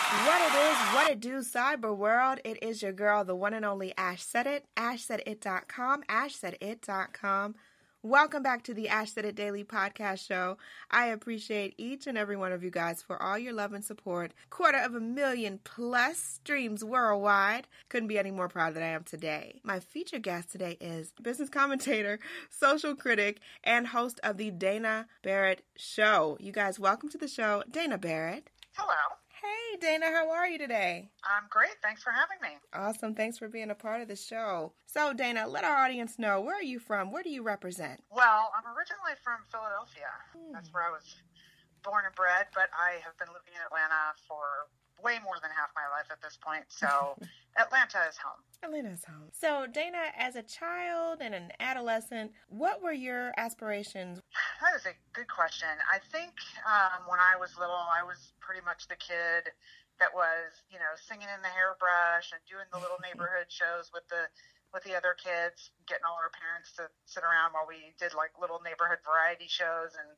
What it is, what it do, cyber world. It is your girl, the one and only Ash Said It, ashsaidit.com, ashsaidit.com. Welcome back to the Ash Said It Daily Podcast Show. I appreciate each and every one of you guys for all your love and support. 250,000+ streams worldwide. Couldn't be any more proud than I am today. My featured guest today is business commentator, social critic, and host of the Dana Barrett Show. You guys, welcome to the show, Dana Barrett. Hello. Hey, Dana, how are you today? I'm great. Thanks for having me. Awesome. Thanks for being a part of the show. So, Dana, let our audience know, where are you from? Where do you represent? Well, I'm originally from Philadelphia. That's where I was born and bred, but I have been living in Atlanta for way more than half my life at this point. So, Atlanta is home. Atlanta's home. So, Dana, as a child and an adolescent, what were your aspirations? That is a good question. I think when I was little, I was pretty much the kid that was, singing in the hairbrush and doing the little neighborhood shows with the other kids, getting all our parents to sit around while we did like little neighborhood variety shows. And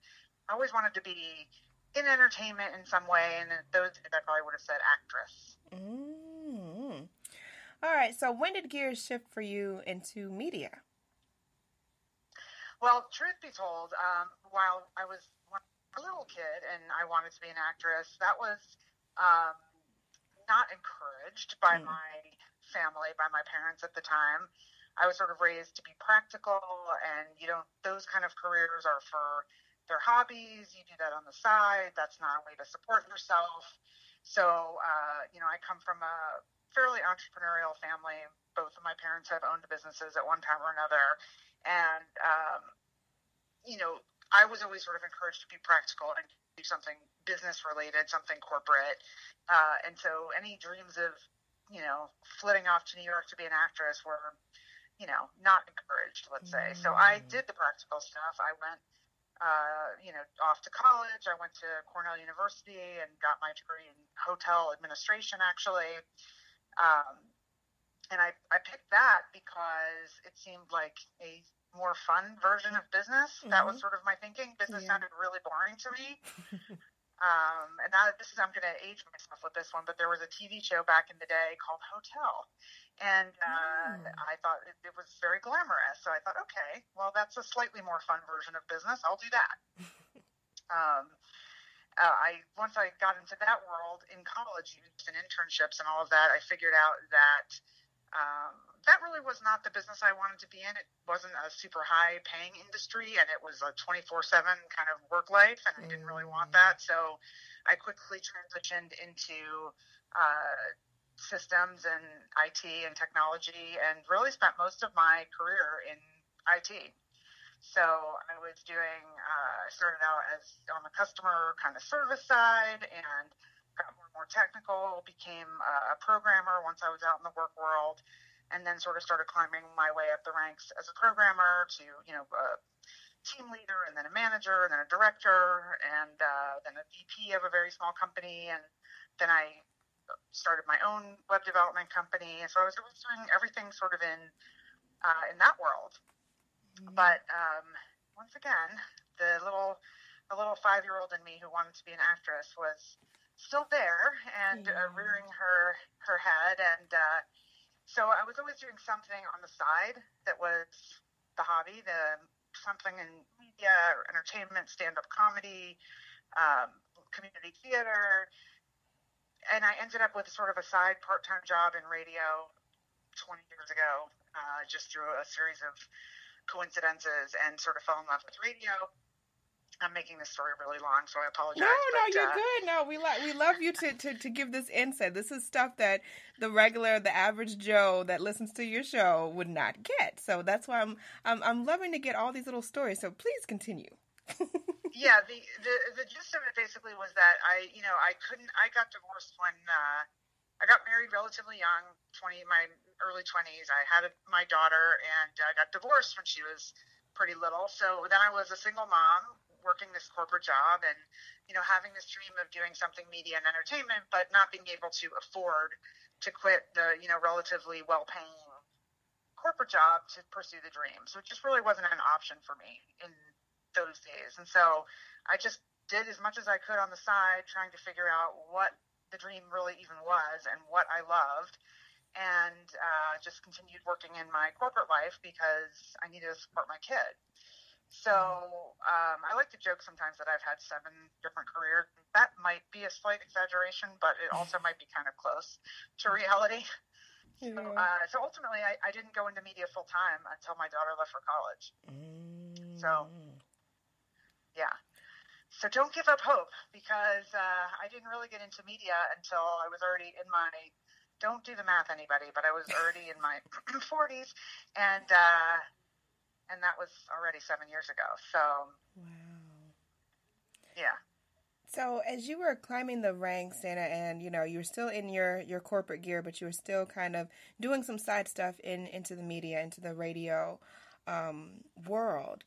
I always wanted to be in entertainment in some way. And those days I probably would have said actress. Mm-hmm. All right. So when did gears shift for you into media? Well, truth be told, while I was a little kid and I wanted to be an actress, that was not encouraged by my family, by my parents at the time. I was sort of raised to be practical, and those kind of careers are for their hobbies. You do that on the side. That's not a way to support yourself. So, I come from a fairly entrepreneurial family. Both of my parents have owned businesses at one time or another. And, I was always sort of encouraged to be practical and do something business related, something corporate. And so any dreams of, flitting off to New York to be an actress were, not encouraged, let's say. So I did the practical stuff. I went, off to college. I went to Cornell University and got my degree in hotel administration, actually. And I picked that because it seemed like a more fun version of business. Mm-hmm. That was sort of my thinking. Business sounded really boring to me. And now I'm going to age myself with this one, but there was a TV show back in the day called Hotel. And I thought it was very glamorous. So I thought, okay, well, that's a slightly more fun version of business. I'll do that. Once I got into that world in college, even in internships and all of that, I figured out that that really was not the business I wanted to be in. It wasn't a super high paying industry, and it was a 24/7 kind of work life, and I didn't really want that. So I quickly transitioned into systems and IT and technology, and really spent most of my career in IT. So I was I started out as on the customer kind of service side and got more and more technical, became a programmer once I was out in the work world, and then sort of started climbing my way up the ranks as a programmer to, a team leader, and then a manager, and then a director, and then a VP of a very small company. And then I started my own web development company. And so I was doing everything sort of in that world. Mm-hmm. But once again, the little 5-year-old in me who wanted to be an actress was still there and rearing her head. And so I was always doing something on the side that was the hobby, something in media or entertainment, stand-up comedy, community theater. And I ended up with sort of a side part-time job in radio 20 years ago, just through a series of coincidences, and sort of fell in love with radio. I'm making this story really long, so I apologize. No, you're good. No, we love you to give this insight. This is stuff that the average Joe that listens to your show would not get. So that's why I'm loving to get all these little stories. So please continue. Yeah, the gist of it basically was that I got divorced when I got married relatively young, my early 20s. I had my daughter, and I got divorced when she was pretty little. So then I was a single mom, working this corporate job, and having this dream of doing something media and entertainment, but not being able to afford to quit the relatively well-paying corporate job to pursue the dream. So it just really wasn't an option for me in those days. And so I just did as much as I could on the side, trying to figure out what the dream really even was and what I loved, and just continued working in my corporate life because I needed to support my kid. So I like to joke sometimes that I've had 7 different careers. That might be a slight exaggeration, but it also might be kind of close to reality. Yeah. So ultimately, I didn't go into media full time until my daughter left for college. So, yeah. So don't give up hope, because I didn't really get into media until I was already in my, don't do the math, anybody, but I was already in my 40s, and that was already 7 years ago. So, Wow. yeah. So as you were climbing the ranks, Dana, and you were still in your corporate gear, but you were still kind of doing some side stuff into the media, into the radio world.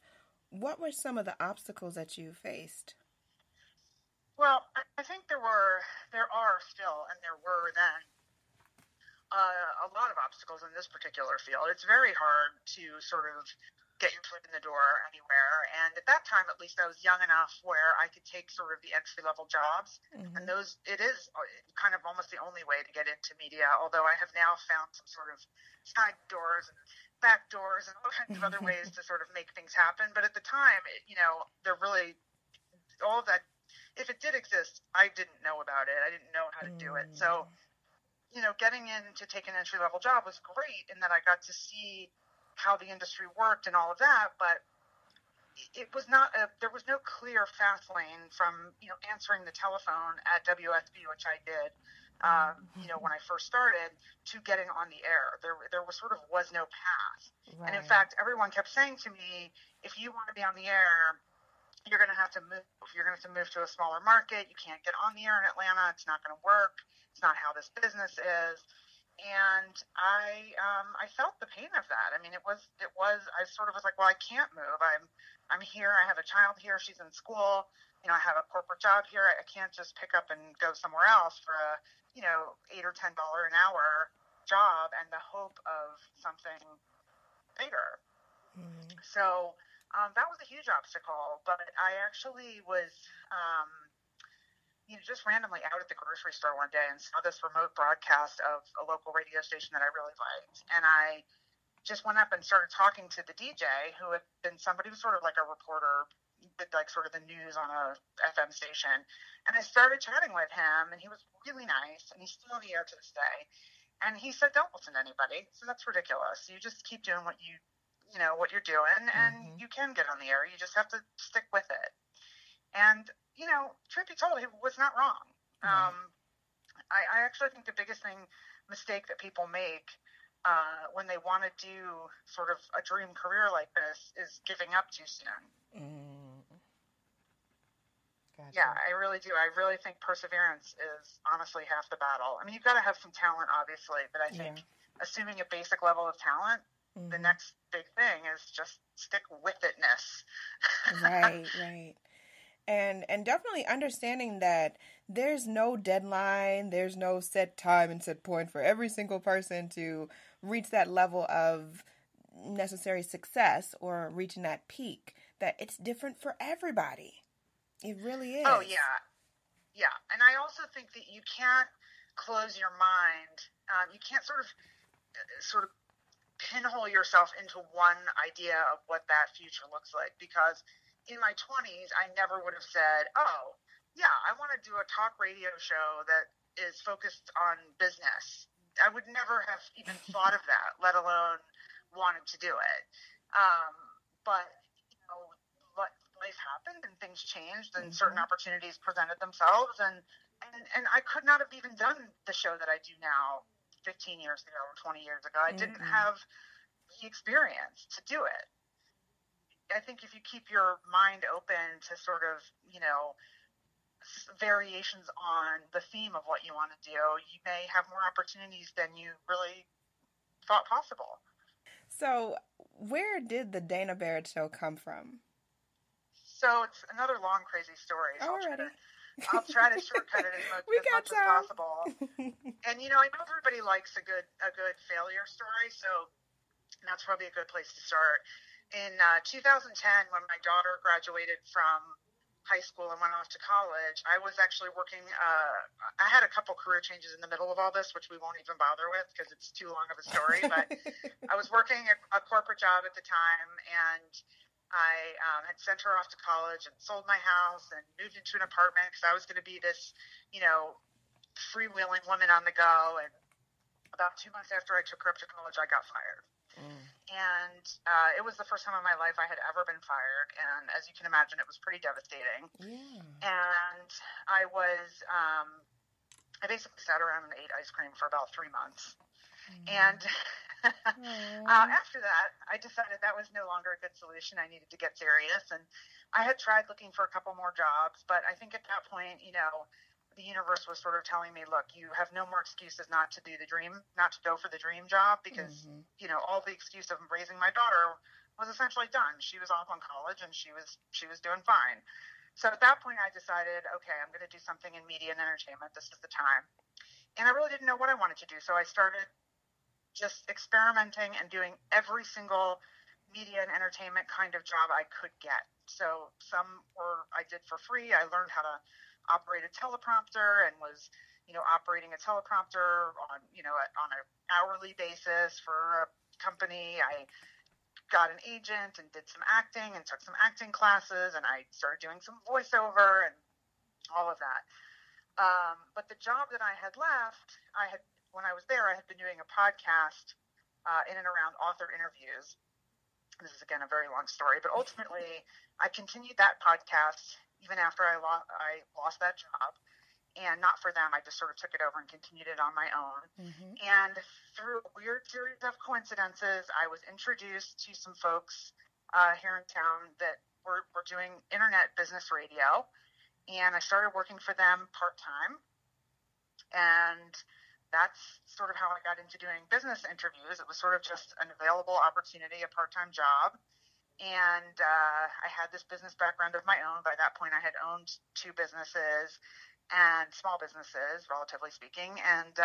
What were some of the obstacles that you faced? Well, I think there are still, and there were then, a lot of obstacles in this particular field. It's very hard to sort of get your foot in the door anywhere. And at that time, at least, I was young enough where I could take sort of the entry-level jobs. And it is kind of almost the only way to get into media, although I have now found some sort of side doors and back doors and all kinds of other ways to sort of make things happen. But at the time, they're really, all of that, if it did exist, I didn't know about it. I didn't know how to do it. So, getting in to take an entry-level job was great in that I got to see how the industry worked and all of that, but it was not there was no clear fast lane from, answering the telephone at WSB, which I did, when I first started, to getting on the air. There was no path. Right. And in fact, everyone kept saying to me, if you want to be on the air, you're going to have to move. You're going to have to move to a smaller market. You can't get on the air in Atlanta. It's not going to work. It's not how this business is. And I felt the pain of that. I mean, I sort of was like, well, I can't move. I'm here. I have a child here. She's in school. I have a corporate job here. I can't just pick up and go somewhere else for a, $8 or $10 an hour job and the hope of something bigger. So that was a huge obstacle. But I actually was, just randomly out at the grocery store one day and saw this remote broadcast of a local radio station that I really liked. And I just went up and started talking to the DJ, who had been somebody who was sort of like a reporter, like sort of the news on a FM station. And I started chatting with him, and he was really nice, and he's still on the air to this day. And he said, don't listen to anybody. So that's ridiculous. You just keep doing what what you're doing, and you can get on the air. You just have to stick with it. And, truth be told, he was not wrong. I actually think the biggest mistake that people make when they want to do sort of a dream career like this is giving up too soon. Gotcha. Yeah, I really do. I really think perseverance is honestly half the battle. I mean, you've got to have some talent, obviously, but I think assuming a basic level of talent, the next big thing is just stick with itness. Right. And definitely understanding that there's no deadline, there's no set time and set point for every single person to reach that level of necessary success or reaching that peak, that it's different for everybody. It really is. Oh, yeah. Yeah. And I also think that you can't close your mind. You can't sort of pinhole yourself into one idea of what that future looks like, because in my 20s, I never would have said, oh, yeah, I want to do a talk radio show that is focused on business. I would never have even thought of that, let alone wanted to do it. But, life happened and things changed and certain opportunities presented themselves. And I could not have even done the show that I do now 15 years ago or 20 years ago. I didn't have the experience to do it. I think if you keep your mind open to sort of, variations on the theme of what you want to do, you may have more opportunities than you really thought possible. So where did the Dana Barrett Show come from? So it's another long, crazy story. So I'll try to shortcut it as much as possible. And, I know everybody likes a good failure story, so that's probably a good place to start. In 2010, when my daughter graduated from high school and went off to college, I was actually working, I had a couple career changes in the middle of all this, which we won't even bother with because it's too long of a story, but I was working a corporate job at the time, and I had sent her off to college and sold my house and moved into an apartment because I was going to be this, freewheeling woman on the go. And about 2 months after I took her up to college, I got fired. And it was the first time in my life I had ever been fired. And as you can imagine, it was pretty devastating. Yeah. And I basically sat around and ate ice cream for about 3 months. And after that, I decided that was no longer a good solution. I needed to get serious. And I had tried looking for a couple more jobs. But I think at that point, the universe was sort of telling me, look, you have no more excuses not to go for the dream job, because, all the excuse of raising my daughter was essentially done. She was off on college and she was doing fine. So at that point I decided, okay, I'm going to do something in media and entertainment. This is the time. And I really didn't know what I wanted to do. So I started just experimenting and doing every single media and entertainment kind of job I could get. So some I did for free. I learned how to operate a teleprompter and was, operating a teleprompter on an hourly basis for a company. I got an agent and did some acting and took some acting classes, and I started doing some voiceover and all of that. But the job that I had left, when I was there, I had been doing a podcast in and around author interviews. This is, again, a very long story, but ultimately I continued that podcast even after I lost that job. And not for them, I just sort of took it over and continued it on my own. Mm-hmm. And through a weird series of coincidences, I was introduced to some folks here in town that were doing internet business radio. And I started working for them part-time. And that's sort of how I got into doing business interviews. It was sort of just an available opportunity, a part-time job. And I had this business background of my own. By that point, I had owned 2 businesses, and small businesses, relatively speaking. And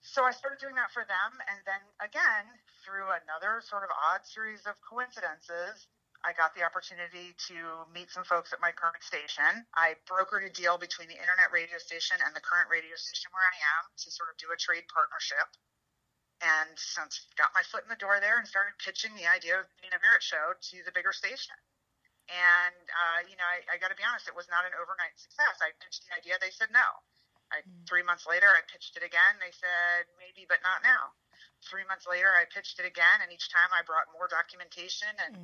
so I started doing that for them. And then again, through another sort of odd series of coincidences, I got the opportunity to meet some folks at my current station. I brokered a deal between the internet radio station and the current radio station where I am to sort of do a trade partnership. And since got my foot in the door there and started pitching the idea of the Dana Barrett Show to the bigger station. And, I got to be honest, it was not an overnight success. I pitched the idea. They said no. 3 months later, I pitched it again. They said maybe, but not now. 3 months later, I pitched it again. And each time I brought more documentation and,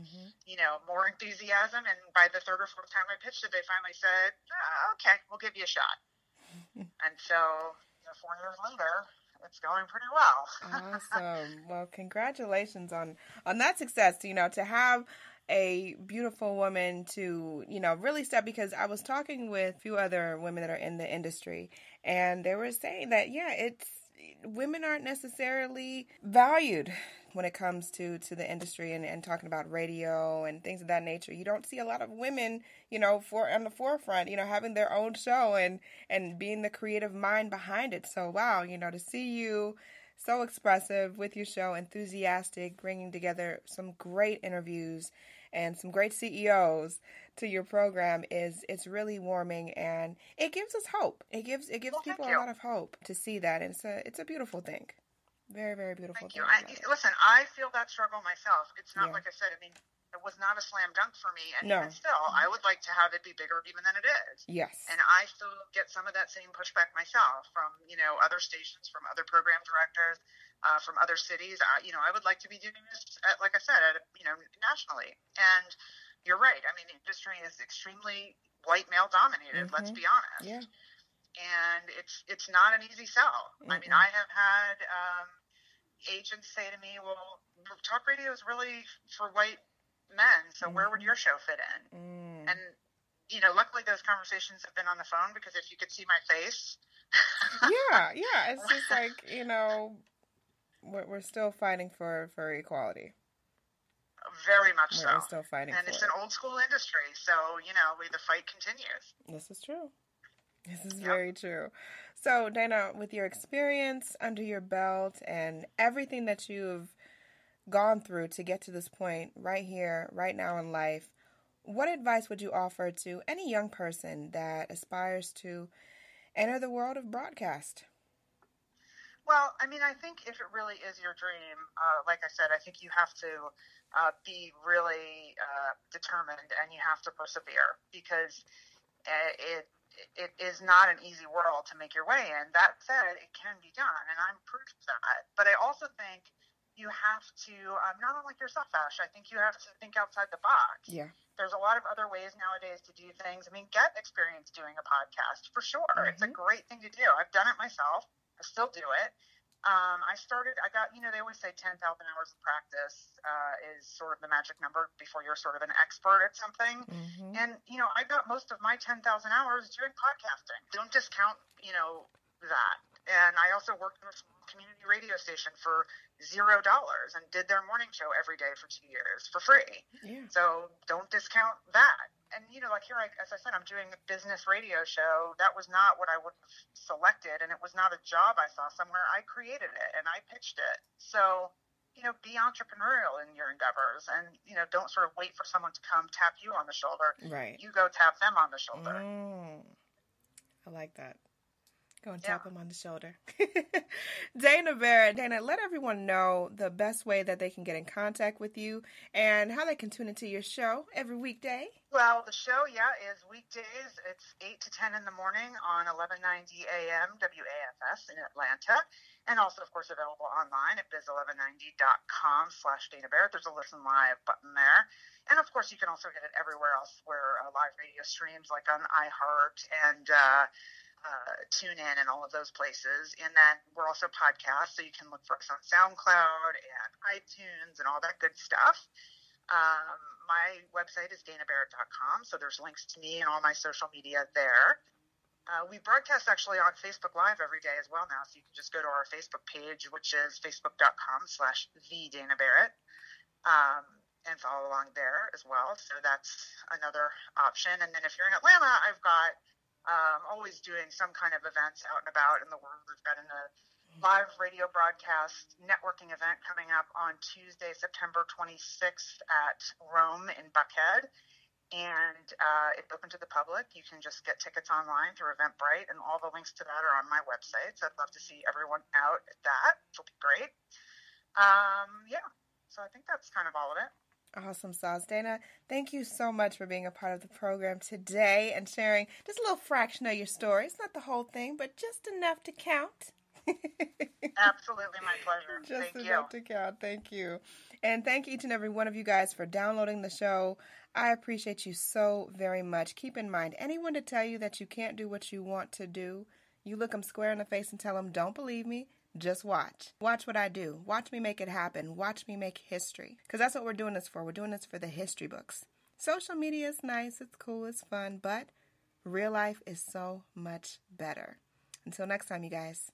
more enthusiasm. And by the third or fourth time I pitched it, they finally said, okay, we'll give you a shot. And so 4 years later, it's going pretty well. Awesome. Well, congratulations on that success, to have a beautiful woman to, really step, because I was talking with a few other women that are in the industry, and they were saying that, women aren't necessarily valued when it comes to the industry and talking about radio and things of that nature. You don't see a lot of women, on the forefront, having their own show and being the creative mind behind it. So, wow, to see you so expressive with your show, enthusiastic, bringing together some great interviews and some great CEOs to your program it's really warming, and it gives us hope. It gives people a lot of hope to see that, and it's a beautiful thing. Very, very beautiful. Thank you. Listen, I feel that struggle myself. It's not like I said. I mean, it was not a slam dunk for me, and even still, I would like to have it be bigger even than it is. Yes. And I still get some of that same pushback myself from other stations, from other program directors, from other cities. I would like to be doing this, like I said, nationally. And you're right. I mean, the industry is extremely white male dominated. Let's be honest. Yeah. And it's not an easy sell. I mean, I have had agents say to me, "Well, talk radio is really for white men, so where would your show fit in?" And luckily those conversations have been on the phone, because if you could see my face. yeah, it's just like we're still fighting for equality. Very much so. We're still fighting, and it's an old school industry, so the fight continues. This is true. This is very true. So, Dana, with your experience under your belt and everything that you've gone through to get to this point right here, right now in life, what advice would you offer to any young person that aspires to enter the world of broadcast? Well, I mean, I think if it really is your dream, like I said, I think you have to be really determined, and you have to persevere, because it is not an easy world to make your way in. That said, it can be done, and I'm proof of that. But I also think you have to not only yourself, Ash, I think you have to think outside the box. Yeah. There's a lot of other ways nowadays to do things. I mean, get experience doing a podcast, for sure. Mm-hmm. It's a great thing to do. I've done it myself. I still do it. I got, they always say 10,000 hours of practice is sort of the magic number before you're sort of an expert at something. Mm-hmm. And, I got most of my 10,000 hours doing podcasting. Don't discount, that. And I also worked in a small community radio station for $0 and did their morning show every day for 2 years for free. Yeah. So don't discount that. And, like here, as I said, I'm doing a business radio show. That was not what I would have selected, and it was not a job I saw somewhere. I created it, and I pitched it. So, be entrepreneurial in your endeavors, and, don't sort of wait for someone to come tap you on the shoulder. Right. You go tap them on the shoulder. I like that. Go and tap them on the shoulder. Dana Barrett. Dana, let everyone know the best way that they can get in contact with you and how they can tune into your show every weekday. Well, the show, is weekdays. It's 8 to 10 in the morning on 1190 AM WAFS in Atlanta. And also, of course, available online at biz1190.com/Dana Barrett. There's a listen live button there. And, of course, you can also get it everywhere else where live radio streams, like on iHeart and TuneIn and all of those places. And then we're also podcasts, so you can look for us on SoundCloud and iTunes and all that good stuff. My website is danabarrett.com, so there's links to me and all my social media there. We broadcast actually on Facebook Live every day as well now, so you can just go to our Facebook page, which is facebook.com/TheDanaBarrett, and follow along there as well. So that's another option. And then if you're in Atlanta, I've got always doing some kind of events out and about in the world. We've got a live radio broadcast networking event coming up on Tuesday, September 26th at Rome in Buckhead. And it's open to the public. You can just get tickets online through Eventbrite, and all the links to that are on my website. So I'd love to see everyone out at that, which will be great. So I think that's kind of all of it. Awesome sauce. Dana, thank you so much for being a part of the program today and sharing just a little fraction of your story. It's not the whole thing, but just enough to count. Absolutely, my pleasure. Just enough to count. Thank you. And thank each and every one of you guys for downloading the show. I appreciate you so very much. Keep in mind, anyone to tell you that you can't do what you want to do, you look them square in the face and tell them, don't believe me. Just watch. Watch what I do. Watch me make it happen. Watch me make history. Because that's what we're doing this for. We're doing this for the history books. Social media is nice. It's cool. It's fun. But real life is so much better. Until next time, you guys.